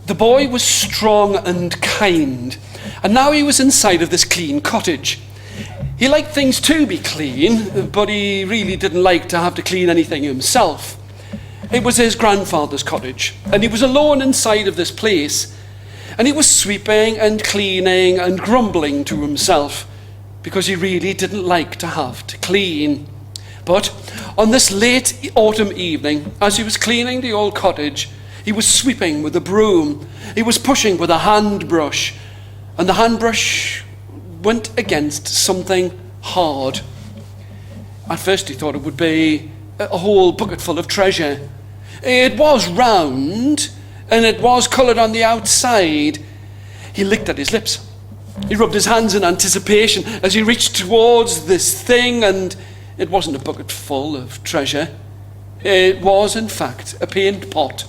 The boy was strong and kind, and now he was inside of this clean cottage. He liked things to be clean, but he really didn't like to have to clean anything himself. It was his grandfather's cottage, and he was alone inside of this place, and he was sweeping and cleaning and grumbling to himself because he really didn't like to have to clean. But on this late autumn evening, as he was cleaning the old cottage, he was sweeping with a broom, he was pushing with a hand brush, and the hand brush went against something hard. At first he thought it would be a whole bucket full of treasure. It was round, and it was coloured on the outside. He licked at his lips. He rubbed his hands in anticipation as he reached towards this thing, and it wasn't a bucket full of treasure. It was, in fact, a paint pot.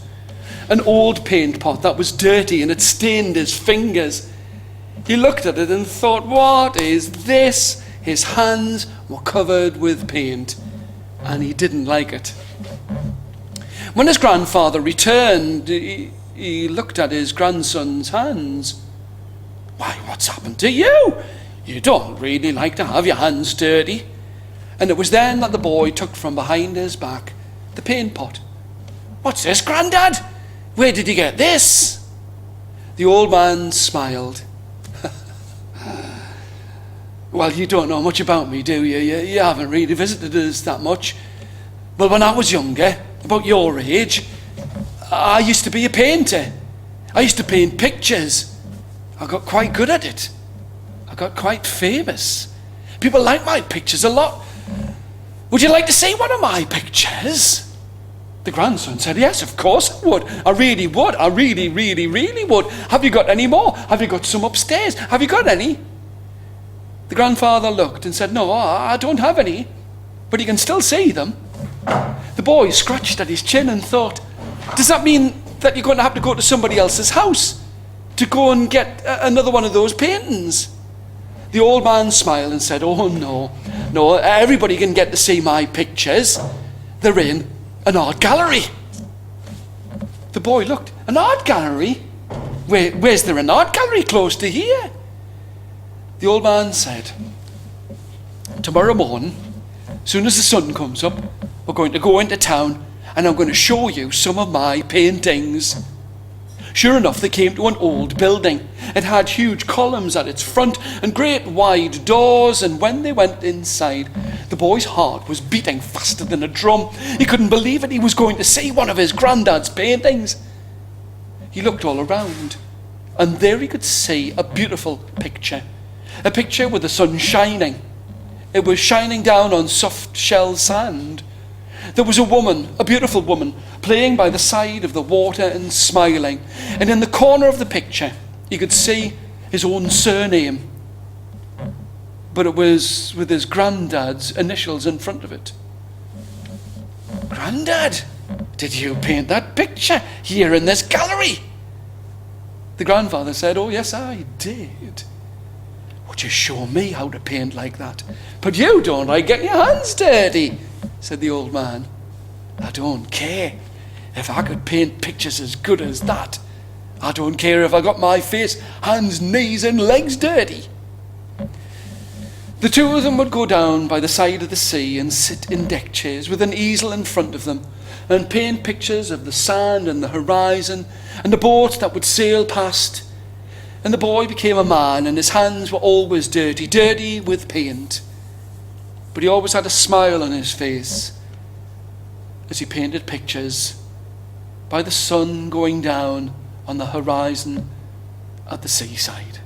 An old paint pot that was dirty and it stained his fingers. He looked at it and thought, what is this? His hands were covered with paint, and he didn't like it. When his grandfather returned, he looked at his grandson's hands. Why, what's happened to you? You don't really like to have your hands dirty. And it was then that the boy took from behind his back the paint pot. What's this, Grandad? Where did you get this? The old man smiled. Well, you don't know much about me, do you? You haven't really visited us that much. Well, when I was younger, about your age, I used to be a painter. I used to paint pictures. I got quite good at it. I got quite famous. People like my pictures a lot. Would you like to see one of my pictures? The grandson said, yes, of course I would. I really would. I really, really, really would. Have you got any more? Have you got some upstairs? Have you got any? The grandfather looked and said, no, I don't have any, but you can still see them. The boy scratched at his chin and thought, does that mean that you're going to have to go to somebody else's house to go and get another one of those paintings? The old man smiled and said, oh, no, everybody can get to see my pictures. They're in an art gallery. The boy looked, an art gallery? Where's there an art gallery close to here? The old man said, tomorrow morning, as soon as the sun comes up, we're going to go into town and I'm going to show you some of my paintings. Sure enough, they came to an old building. It had huge columns at its front and great wide doors, and when they went inside, the boy's heart was beating faster than a drum. He couldn't believe it. He was going to see one of his granddad's paintings. He looked all around, and there he could see a beautiful picture. A picture with the sun shining. It was shining down on soft shell sand. There was a woman, a beautiful woman, playing by the side of the water and smiling. And in the corner of the picture, you could see his own surname. But it was with his granddad's initials in front of it. Grandad, did you paint that picture here in this gallery? The grandfather said, oh, yes, I did. Would you show me how to paint like that? But you don't like getting your hands dirty, said the old man. I don't care. If I could paint pictures as good as that, I don't care if I got my face, hands, knees and legs dirty. The two of them would go down by the side of the sea and sit in deck chairs with an easel in front of them and paint pictures of the sand and the horizon and the boats that would sail past. And the boy became a man, and his hands were always dirty with paint. But he always had a smile on his face as he painted pictures by the sun going down on the horizon at the seaside.